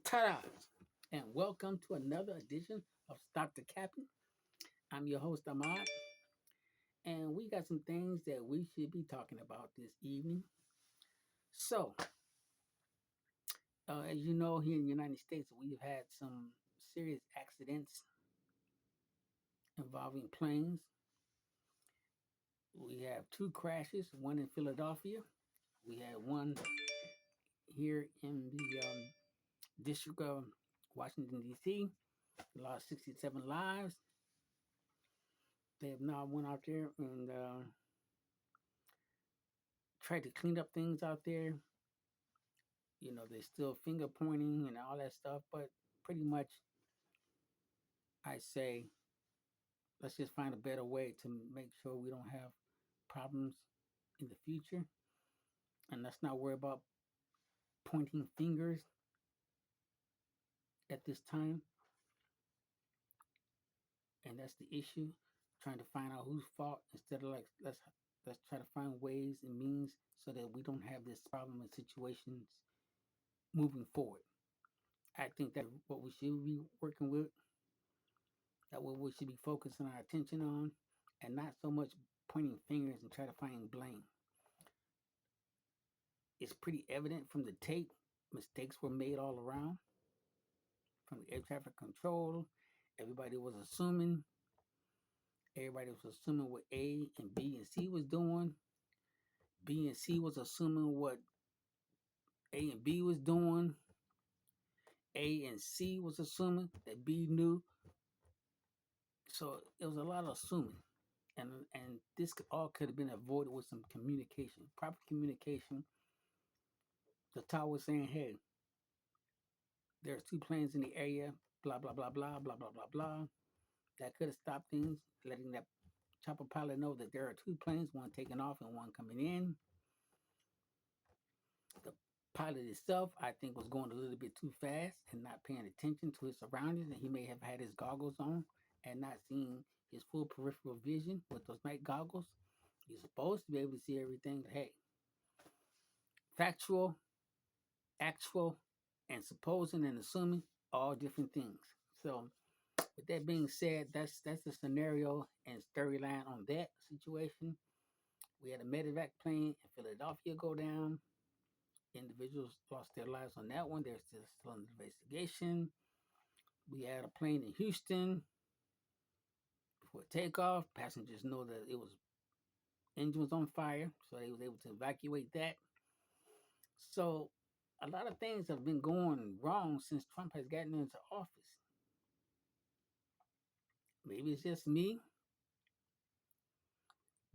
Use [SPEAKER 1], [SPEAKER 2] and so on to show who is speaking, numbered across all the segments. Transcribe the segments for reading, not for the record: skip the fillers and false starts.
[SPEAKER 1] Tariffs, and welcome to another edition of Stock to Captain. I'm your host Ahmad, and we got some things that we should be talking about this evening. So, as you know, here in the United States, we've had some serious accidents involving planes. We have two crashes, one in Philadelphia. We had one here in the District of Washington, D.C. Lost 67 lives. They have now went out there and tried to clean up things out there. They're still finger pointing and all that stuff, but pretty much I say let's just find a better way to make sure we don't have problems in the future. And let's not worry about pointing fingers at this time. And that's the issue. Trying to find out whose fault instead of like let's try to find ways and means so that we don't have this problem in situations moving forward. I think that what we should be working with, that what we should be focusing our attention on, and not so much pointing fingers and try to find blame. It's pretty evident from the tape. Mistakes were made all around from the air traffic control. Everybody was assuming. Everybody was assuming what A and B and C was doing. B and C was assuming what A and B was doing. A and C was assuming that B knew. So it was a lot of assuming. And this all could have been avoided with some communication, proper communication. The tower was saying, hey, there's two planes in the area, blah, blah, blah, blah, blah, blah, blah, blah. That could have stopped things, letting that chopper pilot know that there are two planes, one taking off and one coming in. The pilot itself, I think, was going a little bit too fast and not paying attention to his surroundings, and he may have had his goggles on and not seeing his full peripheral vision with those night goggles. You're supposed to be able to see everything, but hey, factual, actual, and supposing and assuming all different things. So with that being said, that's the scenario and storyline on that situation. We had a medevac plane in Philadelphia go down. Individuals lost their lives on that one. They're still under investigation. We had a plane in Houston before takeoff. Passengers know that it was engine was on fire, so they was able to evacuate that. So a lot of things have been going wrong since Trump has gotten into office. Maybe it's just me,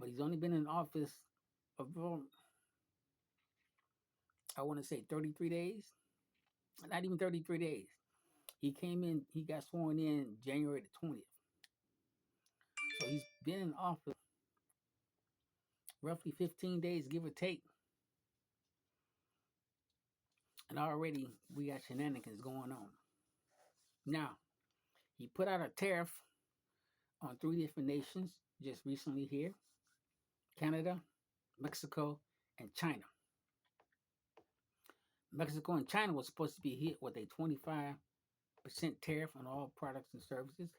[SPEAKER 1] but he's only been in office for, I want to say 33 days. Not even 33 days. He came in, he got sworn in January the 20th. So he's been in office roughly 15 days, give or take. And already we got shenanigans going on. Now, he put out a tariff on three different nations just recently here: Canada, Mexico, and China. Mexico and China was supposed to be hit with a 25% tariff on all products and services.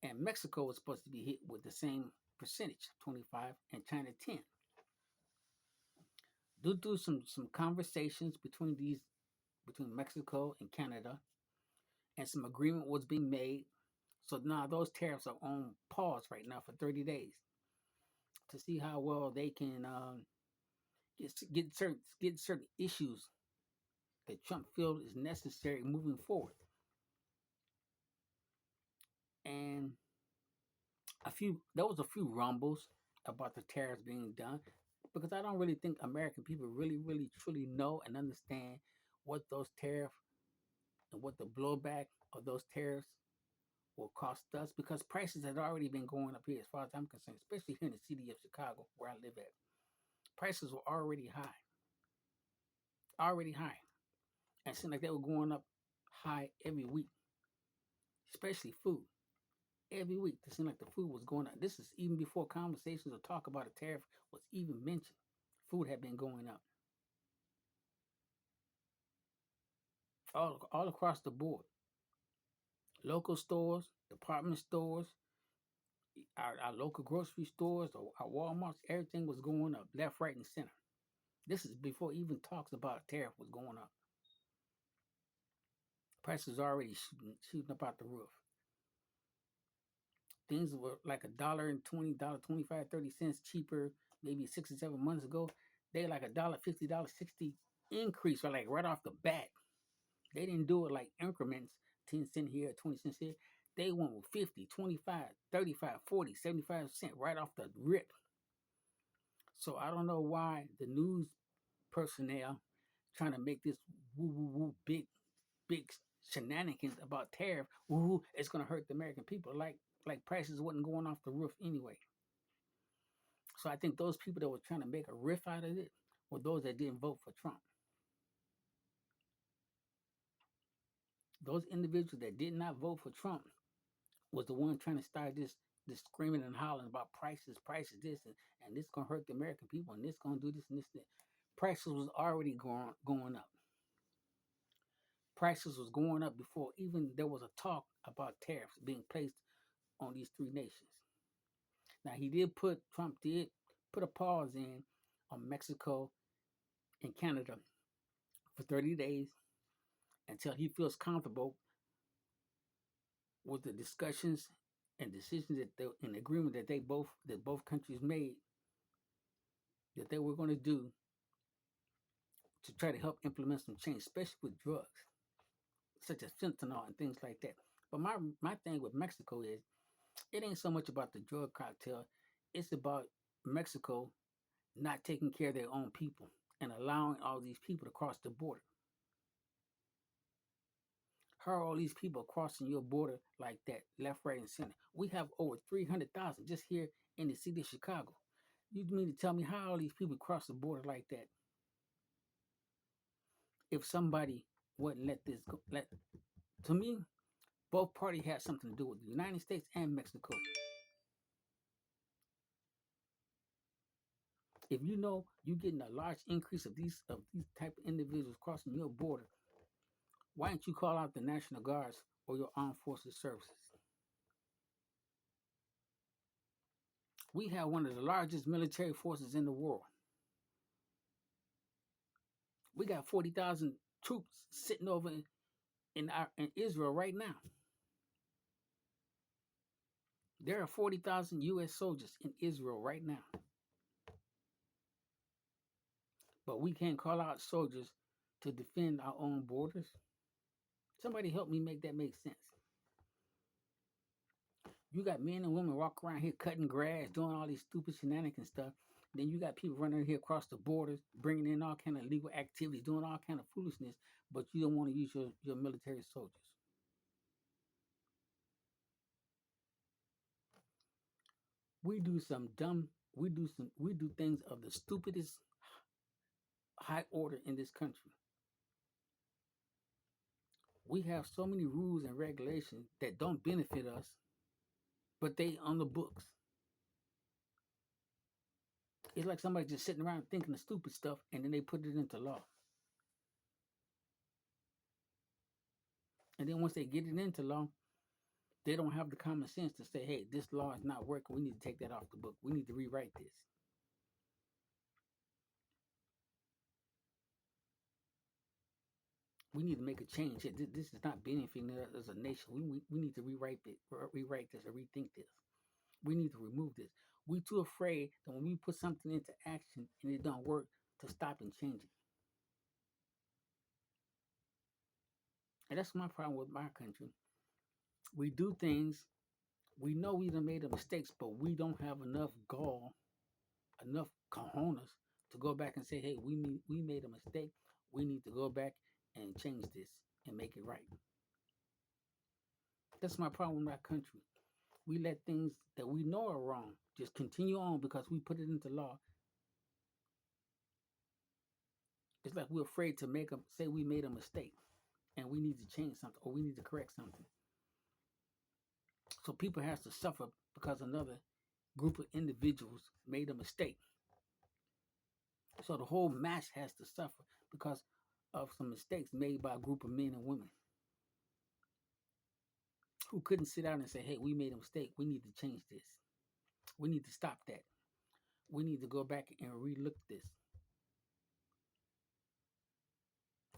[SPEAKER 1] And Mexico was supposed to be hit with the same percentage, 25, and China 10. Due to some conversations between Mexico and Canada, and some agreement was being made. So now those tariffs are on pause right now for 30 days to see how well they can get certain issues that Trump feels is necessary moving forward. And there was a few rumbles about the tariffs being done because I don't really think American people really, really, truly know and understand what those tariffs and what the blowback of those tariffs will cost us, because prices had already been going up here as far as I'm concerned, especially here in the city of Chicago where I live at. Prices were already high. And it seemed like they were going up high every week, especially food. Every week, it seemed like the food was going up. This is even before conversations or talk about a tariff was even mentioned. Food had been going up. all across the board. Local stores, department stores, our local grocery stores, or our Walmarts, everything was going up, left, right, and center. This is before even talks about tariff was going up. Prices already shooting up out the roof. Things were like $1.20, $1.25, 30 cents cheaper, maybe 6 or 7 months ago. They like $1.50, $1.60 increase, or like right off the bat. They didn't do it like increments, 10 cent here, 20 cents here. They went with 50, 25, 35, 40, 75 cent right off the rip. So I don't know why the news personnel trying to make this woo woo woo big shenanigans about tariff. Woo, it's gonna hurt the American people. Like prices wasn't going off the roof anyway. So I think those people that were trying to make a riff out of it were those that didn't vote for Trump. Those individuals that did not vote for Trump was the one trying to start this screaming and hollering about prices, this and this gonna hurt the American people, and this gonna do this and this. That. Prices was already going up. Prices was going up before even there was a talk about tariffs being placed on these three nations. Now Trump did put a pause in on Mexico and Canada for 30 days until he feels comfortable with the discussions and decisions an agreement that both countries made that they were going to do to try to help implement some change, especially with drugs such as fentanyl and things like that. But my thing with Mexico is it ain't so much about the drug cartel; it's about Mexico not taking care of their own people and allowing all these people to cross the border. How are all these people crossing your border like that, left, right, and center? We have over 300,000 just here in the city of Chicago. You mean to tell me how all these people cross the border like that? If somebody wouldn't let this go, to me, both parties had something to do with the United States and Mexico. If you know you're getting a large increase of these type of individuals crossing your border, why don't you call out the National Guards or your armed forces services? We have one of the largest military forces in the world. We got 40,000 troops sitting over in Israel right now. There are 40,000 U.S. soldiers in Israel right now. But we can't call out soldiers to defend our own borders. Somebody help me make that make sense. You got men and women walking around here cutting grass, doing all these stupid shenanigans stuff. Then you got people running here across the borders, bringing in all kind of illegal activities, doing all kind of foolishness, but you don't want to use your military soldiers. We do some dumb, we do things of the stupidest high order in this country. We have so many rules and regulations that don't benefit us, but they on the books. It's like somebody just sitting around thinking of stupid stuff and then they put it into law. And then once they get it into law, they don't have the common sense to say, hey, this law is not working. We need to take that off the book. We need to rewrite this. We need to make a change. This is not benefiting us as a nation. We need to rewrite this or rethink this. We need to remove this. We're too afraid that when we put something into action and it don't work to stop and change it. And that's my problem with my country. We do things, we know we done made the mistakes, but we don't have enough gall, enough cojones to go back and say, hey, we made a mistake. We need to go back and change this and make it right. That's my problem with our country. We let things that we know are wrong just continue on because we put it into law. It's like we're afraid to say we made a mistake and we need to change something or we need to correct something. So people have to suffer because another group of individuals made a mistake. So the whole mass has to suffer because of some mistakes made by a group of men and women who couldn't sit down and say, hey, we made a mistake. We need to change this. We need to stop that. We need to go back and relook this.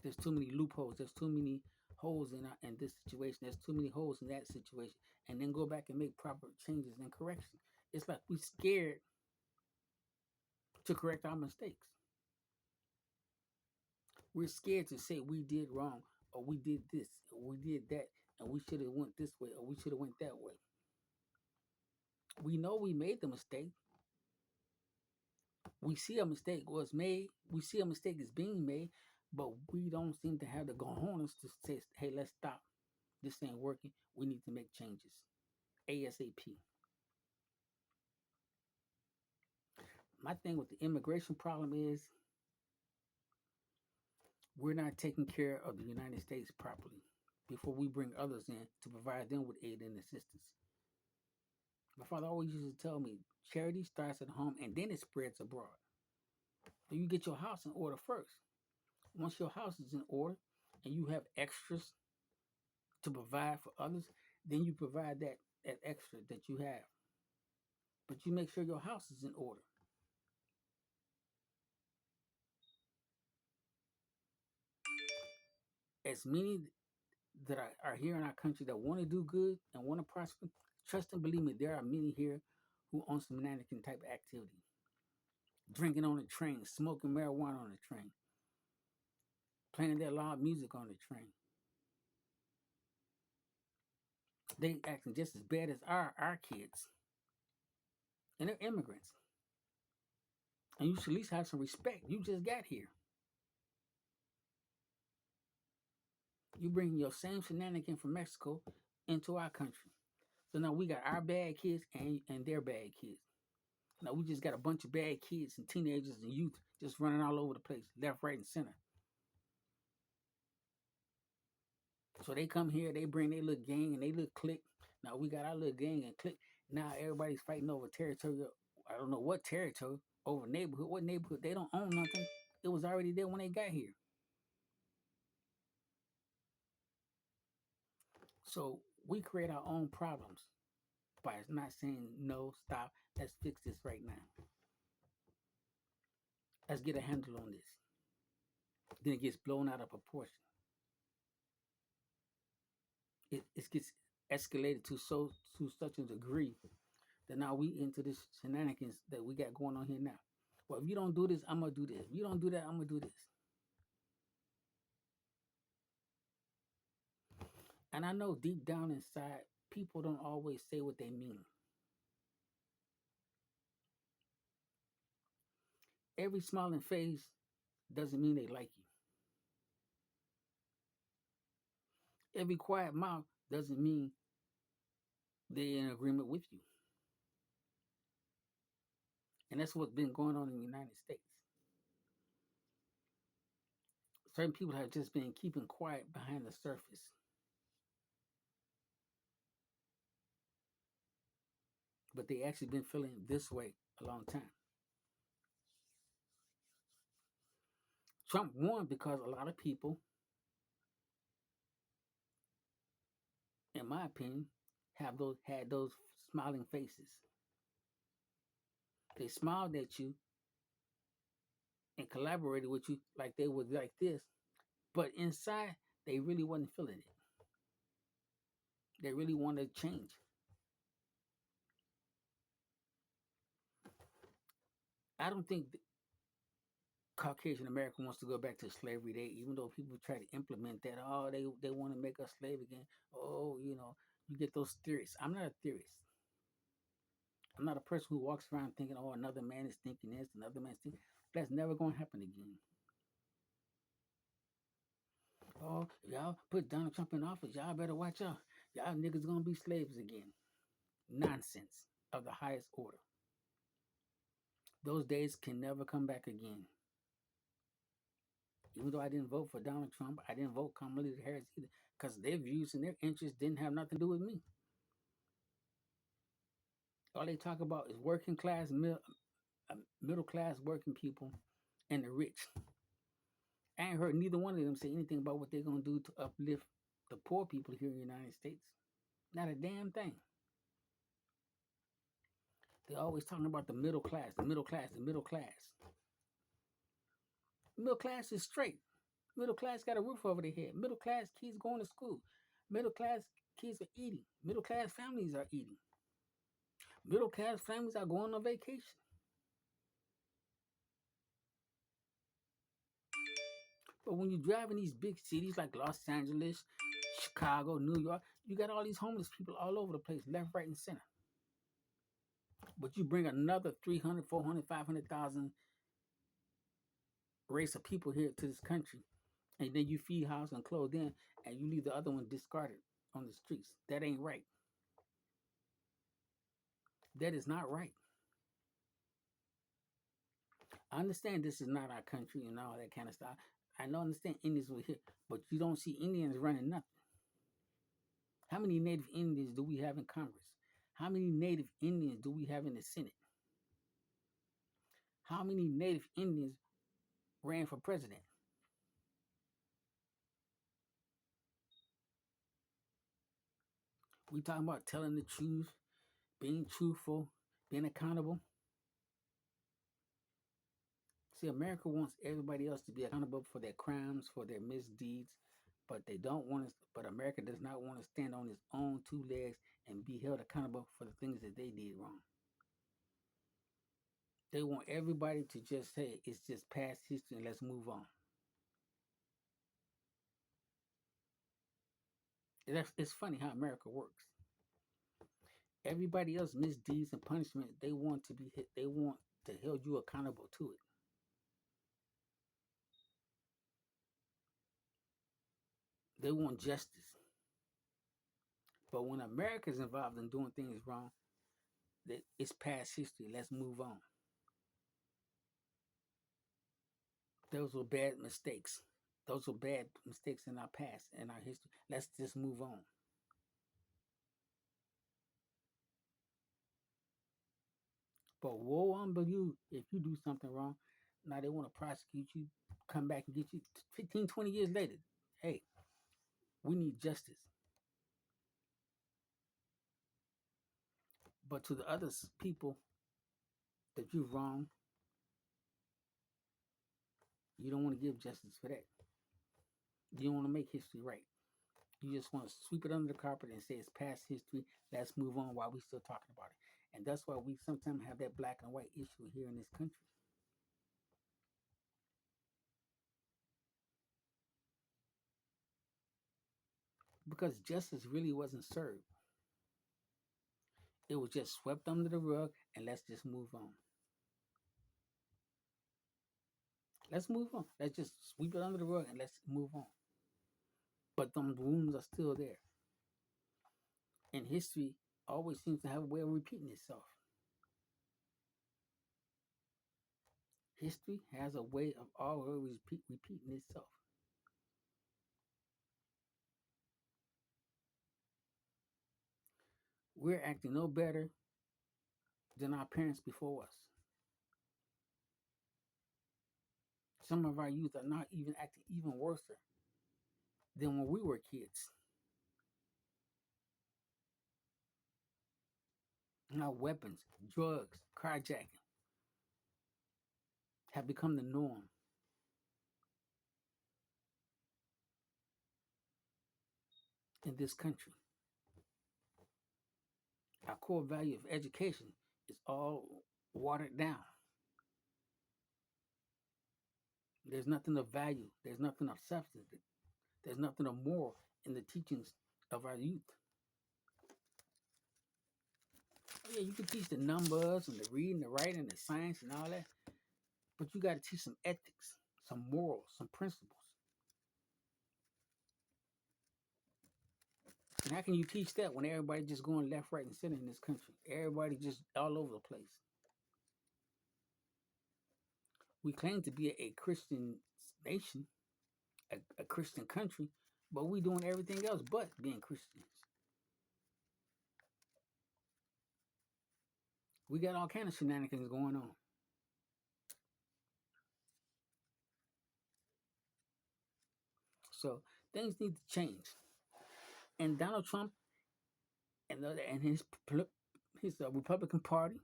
[SPEAKER 1] There's too many loopholes. There's too many holes in this situation. There's too many holes in that situation. And then go back and make proper changes and correction. It's like we're scared to correct our mistakes. We're scared to say we did wrong or we did this or we did that and we should have went this way or we should have went that way. We know we made the mistake. We see a mistake was made. We see a mistake is being made, but we don't seem to have the cojones to say, hey, let's stop. This ain't working. We need to make changes. ASAP. My thing with the immigration problem is we're not taking care of the United States properly before we bring others in to provide them with aid and assistance. My father always used to tell me charity starts at home and then it spreads abroad. So you get your house in order first. Once your house is in order and you have extras to provide for others, then you provide that extra that you have. But you make sure your house is in order. As many that are here in our country that want to do good and want to prosper, trust and believe me, there are many here who own some mannequin type of activity. Drinking on the train, smoking marijuana on the train, playing that loud music on the train. They acting just as bad as our kids. And they're immigrants. And you should at least have some respect. You just got here. You bring your same shenanigan from Mexico into our country. So now we got our bad kids and their bad kids. Now we just got a bunch of bad kids and teenagers and youth just running all over the place, left, right, and center. So they come here, they bring their little gang and they little clique. Now we got our little gang and clique. Now everybody's fighting over territory. I don't know what territory, over neighborhood. What neighborhood? They don't own nothing. It was already there when they got here. So we create our own problems by not saying no, stop, let's fix this right now. Let's get a handle on this. Then it gets blown out of proportion. It gets escalated to such a degree that now we into this shenanigans that we got going on here now. Well, if you don't do this, I'm gonna do this. If you don't do that, I'm gonna do this. And I know deep down inside, people don't always say what they mean. Every smiling face doesn't mean they like you. Every quiet mouth doesn't mean they're in agreement with you. And that's what's been going on in the United States. Certain people have just been keeping quiet behind the surface, but they actually been feeling this way a long time. Trump won because a lot of people, in my opinion, have those had those smiling faces. They smiled at you and collaborated with you like they were like this, but inside they really wasn't feeling it. They really wanted to change. I don't think Caucasian America wants to go back to slavery day, even though people try to implement that. Oh, they want to make us slave again. Oh, you get those theorists. I'm not a theorist. I'm not a person who walks around thinking, oh, another man is thinking this, another man's thinking. That's never going to happen again. Oh, y'all put Donald Trump in office. Y'all better watch out. Y'all niggas going to be slaves again. Nonsense of the highest order. Those days can never come back again. Even though I didn't vote for Donald Trump, I didn't vote Kamala Harris either, because their views and their interests didn't have nothing to do with me. All they talk about is working class, middle class working people, and the rich. I ain't heard neither one of them say anything about what they're gonna do to uplift the poor people here in the United States. Not a damn thing. They're always talking about the middle class, the middle class, the middle class. The middle class is straight. Middle class got a roof over their head. Middle class kids going to school. Middle class kids are eating. Middle class families are eating. Middle class families are going on vacation. But when you drive in these big cities like Los Angeles, Chicago, New York, you got all these homeless people all over the place, left, right, and center. But you bring another 300, 400, 500,000 race of people here to this country, and then you feed, house, and clothe them, and you leave the other one discarded on the streets. That ain't right. That is not right. I understand this is not our country and all that kind of stuff. I don't understand Indians were here, but you don't see Indians running nothing. How many Native Indians do we have in Congress? How many Native Indians do we have in the Senate? How many Native Indians ran for president? We talking about telling the truth, being truthful, being accountable. See, America wants everybody else to be accountable for their crimes, for their misdeeds, but they don't want to. But America does not want to stand on its own two legs and be held accountable for the things that they did wrong. They want everybody to just say it's just past history and let's move on. It's funny how America works. Everybody else misdeeds and punishment, they want to be hit. They want to hold you accountable to it. They want justice. But when America is involved in doing things wrong, that it's past history. Let's move on. Those were bad mistakes. Those were bad mistakes in our past, in our history. Let's just move on. But woe unto you if you do something wrong. Now they want to prosecute you, come back and get you 15, 20 years later. Hey, we need justice. But to the other people that you've wronged, you don't want to give justice for that. You don't want to make history right. You just want to sweep it under the carpet and say it's past history. Let's move on while we're still talking about it. And that's why we sometimes have that black and white issue here in this country. Because justice really wasn't served. It was just swept under the rug and let's just move on. Let's move on. Let's just sweep it under the rug and let's move on. But them wounds are still there. And history always seems to have a way of repeating itself. History has a way of always repeating itself. We're acting no better than our parents before us. Some of our youth are not even acting even worse than when we were kids. Now weapons, drugs, carjacking have become the norm in this country. Our core value of education is all watered down. There's nothing of value. There's nothing of substance. There's nothing of moral in the teachings of our youth. Oh, yeah, you can teach the numbers and the reading, the writing, the science, and all that, but you got to teach some ethics, some morals, some principles. And how can you teach that when everybody just going left, right, and center in this country? Everybody just all over the place. We claim to be a Christian nation, a Christian country, but we doing everything else but being Christians. We got all kind of shenanigans going on. So things need to change. And Donald Trump and his Republican Party,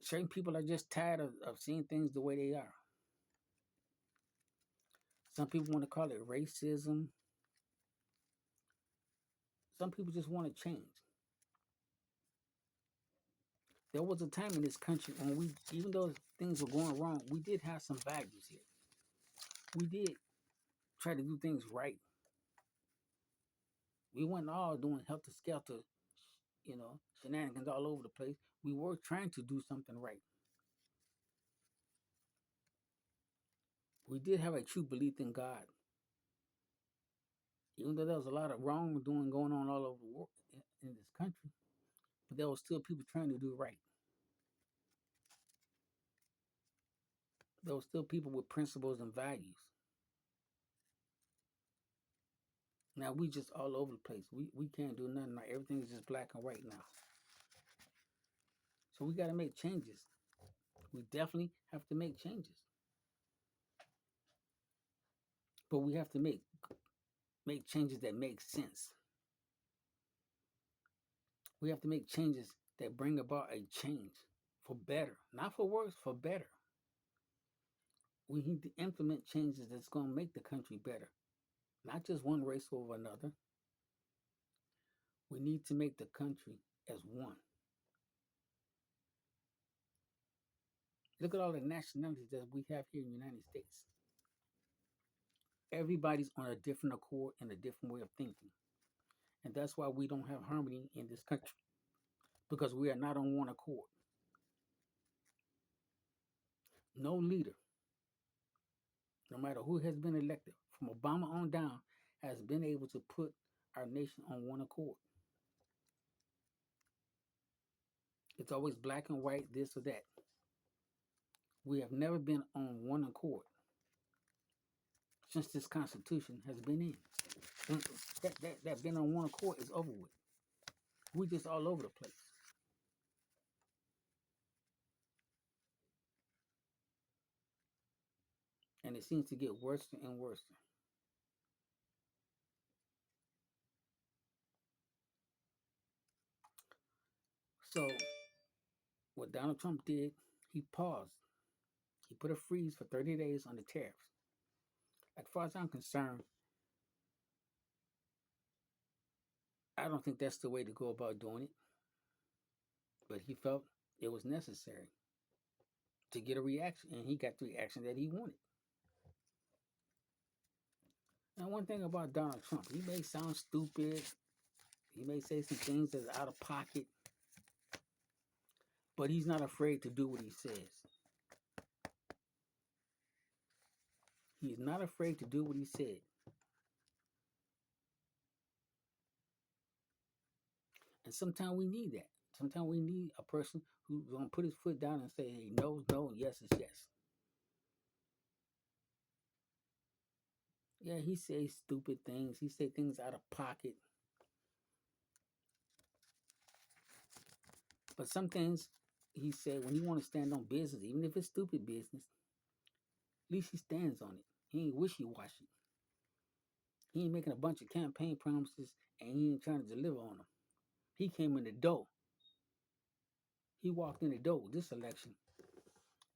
[SPEAKER 1] certain people are just tired of seeing things the way they are. Some people want to call it racism. Some people just want to change. There was a time in this country when we, even though things were going wrong, we did have some values here. We did try to do things right. We weren't all doing helter skelter, shenanigans all over the place. We were trying to do something right. We did have a true belief in God, even though there was a lot of wrongdoing going on all over the world in this country. But there were still people trying to do right. There were still people with principles and values. Now we just all over the place. We can't do nothing right. Everything is just black and white now. So we got to make changes. We definitely have to make changes. But we have to make changes that make sense. We have to make changes that bring about a change for better, not for worse, for better. We need to implement changes that's going to make the country better, not just one race over another. We need to make the country as one. Look at all the nationalities that we have here in the United States. Everybody's on a different accord and a different way of thinking. And that's why we don't have harmony in this country, because we are not on one accord. No leader, no matter who has been elected, from Obama on down, has been able to put our nation on one accord. It's always black and white, this or that. We have never been on one accord since this Constitution has been in. That been on one accord is over with. We just all over the place. And it seems to get worse and worse. So what Donald Trump did, he paused. He put a freeze for 30 days on the tariffs. As far as I'm concerned, I don't think that's the way to go about doing it. But he felt it was necessary to get a reaction, and he got the reaction that he wanted. Now, one thing about Donald Trump, he may sound stupid, he may say some things that's out of pocket, but he's not afraid to do what he says. He's not afraid to do what he said. And sometimes we need that. Sometimes we need a person who's going to put his foot down and say, hey, no, no, yes is yes. Yeah, he says stupid things. He say things out of pocket. But some things he said when he want to stand on business, even if it's stupid business, at least he stands on it. He ain't wishy-washy. He ain't making a bunch of campaign promises and he ain't trying to deliver on them. He came in the door. He walked in the door with this election.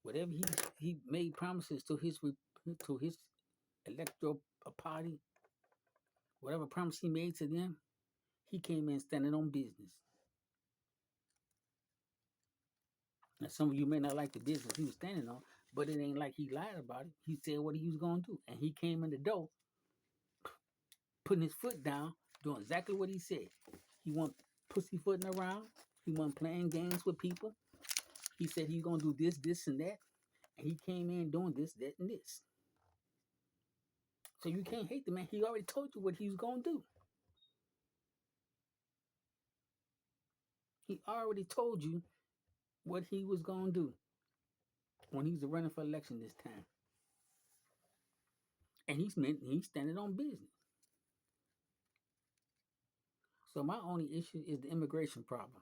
[SPEAKER 1] Whatever he made promises to his electoral party, whatever promise he made to them, he came in standing on business. Now, some of you may not like the business he was standing on, but it ain't like he lied about it. He said what he was going to do. And he came in the door, putting his foot down, doing exactly what he said. He wasn't pussyfooting around. He wasn't playing games with people. He said he's going to do this, this, and that. And he came in doing this, that, and this. So you can't hate the man. He already told you what he was going to do. He already told you what he was going to do when he's running for election this time. And he's standing on business. So my only issue is the immigration problem.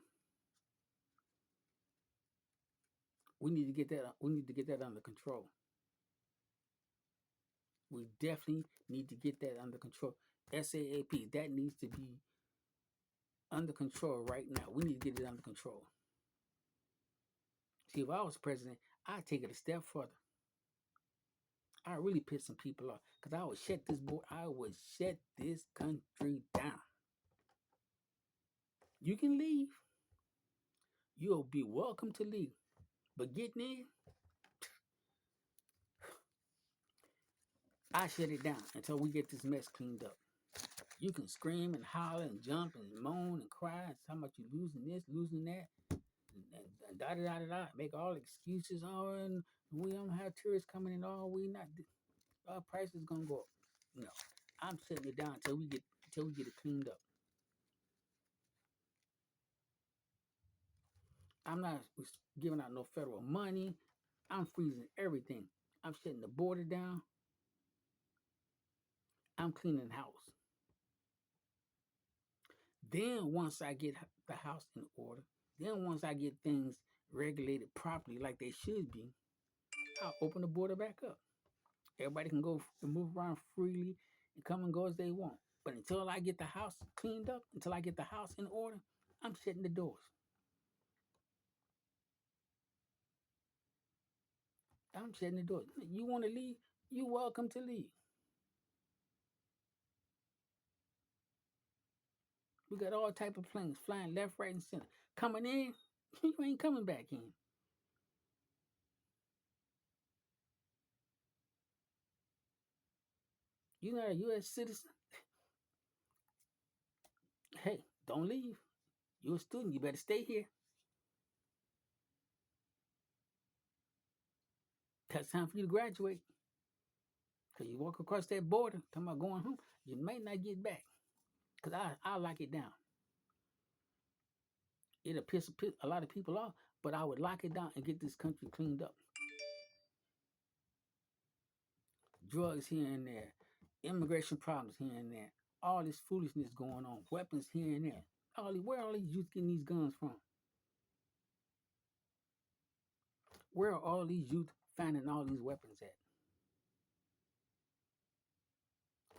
[SPEAKER 1] We need to get that under control. We definitely need to get that under control. SAAP, that needs to be under control right now. We need to get it under control. See, if I was president, I'd take it a step further. I really piss some people off because I would shut this board. I would shut this country down. You can leave. You'll be welcome to leave. But getting in, I shut it down until we get this mess cleaned up. You can scream and holler and jump and moan and cry and talk about you losing this, losing that, and da da da da da. Make all excuses. Oh, and we don't have tourists coming in. Oh, we not. Our price is gonna go up. No, I'm shutting it down until we get it cleaned up. I'm not giving out no federal money. I'm freezing everything. I'm shutting the border down. I'm cleaning the house. Then once I get the house in order, then once I get things regulated properly like they should be, I'll open the border back up. Everybody can go and move around freely and come and go as they want. But until I get the house cleaned up, until I get the house in order, I'm shutting the doors. I'm shutting the doors. You want to leave? You welcome to leave. We got all type of planes flying left, right, and center. Coming in, you ain't coming back in. You're not a U.S. citizen. Hey, don't leave. You're a student. You better stay here. It's time for you to graduate. Because you walk across that border, talking about going home, you may not get back. Because I lock it down. It'll piss a lot of people off, but I would lock it down and get this country cleaned up. Drugs here and there, immigration problems here and there, all this foolishness going on, weapons here and there. Where are all these youth getting these guns from? Where are all these youth finding all these weapons at?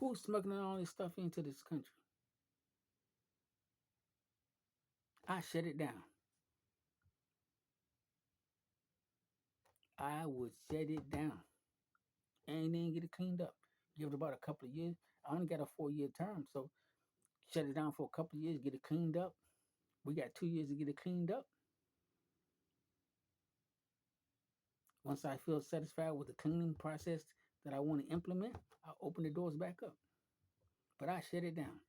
[SPEAKER 1] Who's smuggling all this stuff into this country? I shut it down. I would shut it down and then get it cleaned up. Give it about a couple of years. I only got a 4-year term, so shut it down for a couple of years, get it cleaned up. We got 2 years to get it cleaned up. Once I feel satisfied with the cleaning process that I want to implement, I'll open the doors back up. But I shut it down.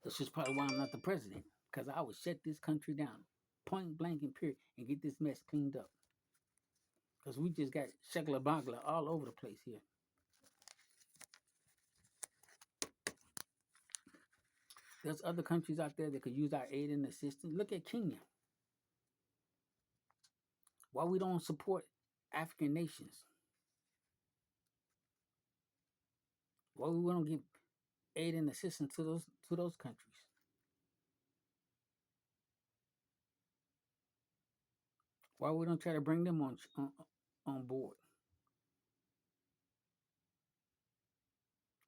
[SPEAKER 1] This is probably why I'm not the president, because I would shut this country down, point blank and period, and get this mess cleaned up. Because we just got shagla bagla all over the place here. There's other countries out there that could use our aid and assistance. Look at Kenya. Why we don't support African nations? Why we don't give aid and assistance to those countries? Why we don't try to bring them on board?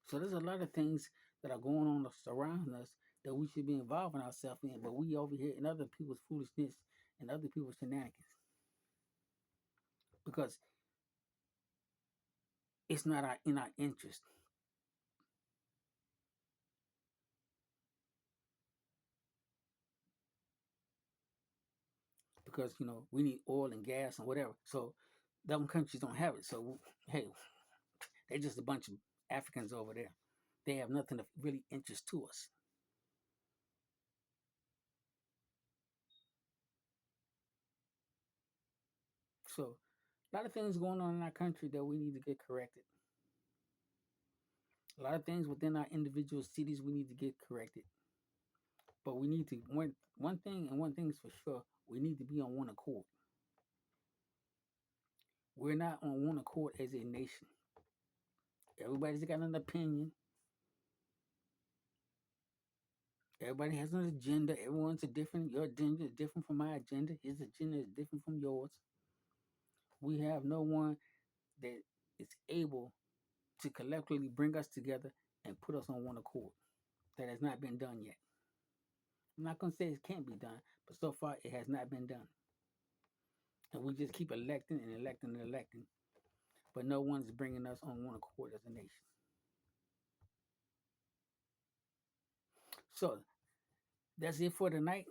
[SPEAKER 1] So there's a lot of things that are going on around us that we should be involving ourselves in, but we over here in other people's foolishness and other people's shenanigans because it's not in our interest. Because we need oil and gas and whatever. So them countries don't have it. So hey, they're just a bunch of Africans over there. They have nothing of really interest to us. So a lot of things going on in our country that we need to get corrected. A lot of things within our individual cities we need to get corrected. But we need to one thing, and one thing is for sure, we need to be on one accord. We're not on one accord as a nation. Everybody's got an opinion. Everybody has an agenda. Everyone's a different. Your agenda is different from my agenda. His agenda is different from yours. We have no one that is able to collectively bring us together and put us on one accord. That has not been done yet. I'm not going to say it can't be done, but so far it has not been done. And we just keep electing and electing and electing, but no one's bringing us on one accord as a nation. So that's it for tonight.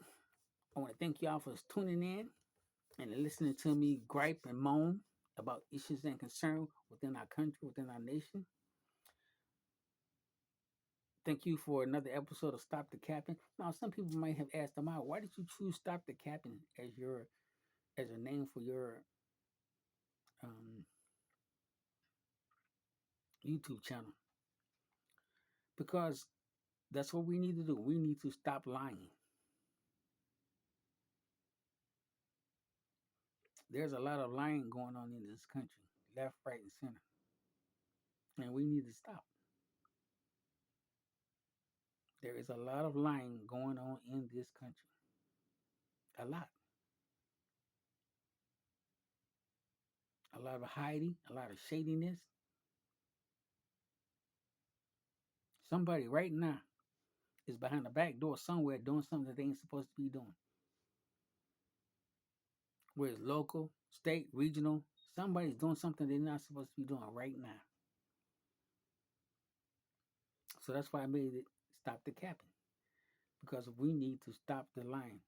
[SPEAKER 1] I want to thank y'all for tuning in and listening to me gripe and moan about issues and concerns within our country, within our nation. Thank you for another episode of Stop the Capping. Now, some people might have asked them out, why did you choose Stop the Capping as a name for your um, YouTube channel? Because that's what we need to do. We need to stop lying. There's a lot of lying going on in this country, left, right, and center. And we need to stop. There is a lot of lying going on in this country. A lot. A lot of hiding, a lot of shadiness. Somebody right now is behind the back door somewhere doing something that they ain't supposed to be doing. Whether it's local, state, regional, somebody's doing something they're not supposed to be doing right now. So that's why I made it Stop the Capping. Because we need to stop the lying.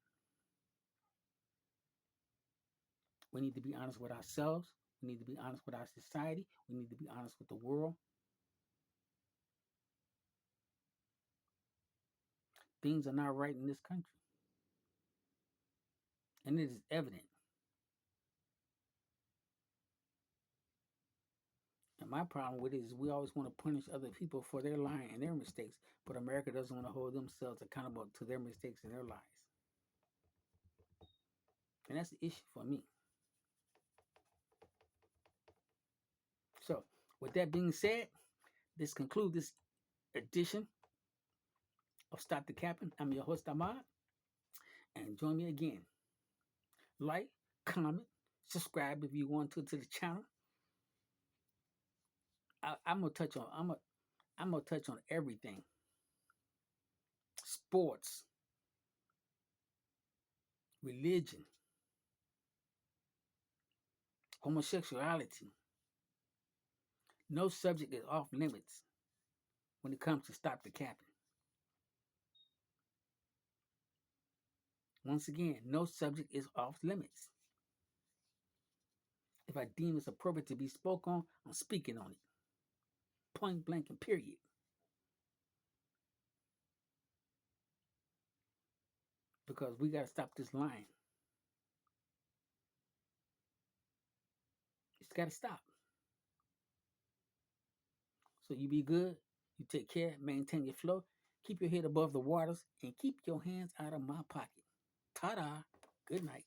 [SPEAKER 1] We need to be honest with ourselves. We need to be honest with our society. We need to be honest with the world. Things are not right in this country. And it is evident. And my problem with it is we always want to punish other people for their lying and their mistakes, but America doesn't want to hold themselves accountable to their mistakes and their lies. And that's the issue for me. So, with that being said, this concludes this edition of Stop the Capping. I'm your host, Ahmad, and join me again. Like, comment, subscribe if you want to the channel. I'm gonna touch on everything: sports, religion, homosexuality. No subject is off limits when it comes to Stop the Capping. Once again, no subject is off limits. If I deem it's appropriate to be spoke on, I'm speaking on it. Point blank and period. Because we got to stop this lying. It's got to stop. So you be good, you take care, maintain your flow, keep your head above the waters, and keep your hands out of my pocket. Ta-da. Good night.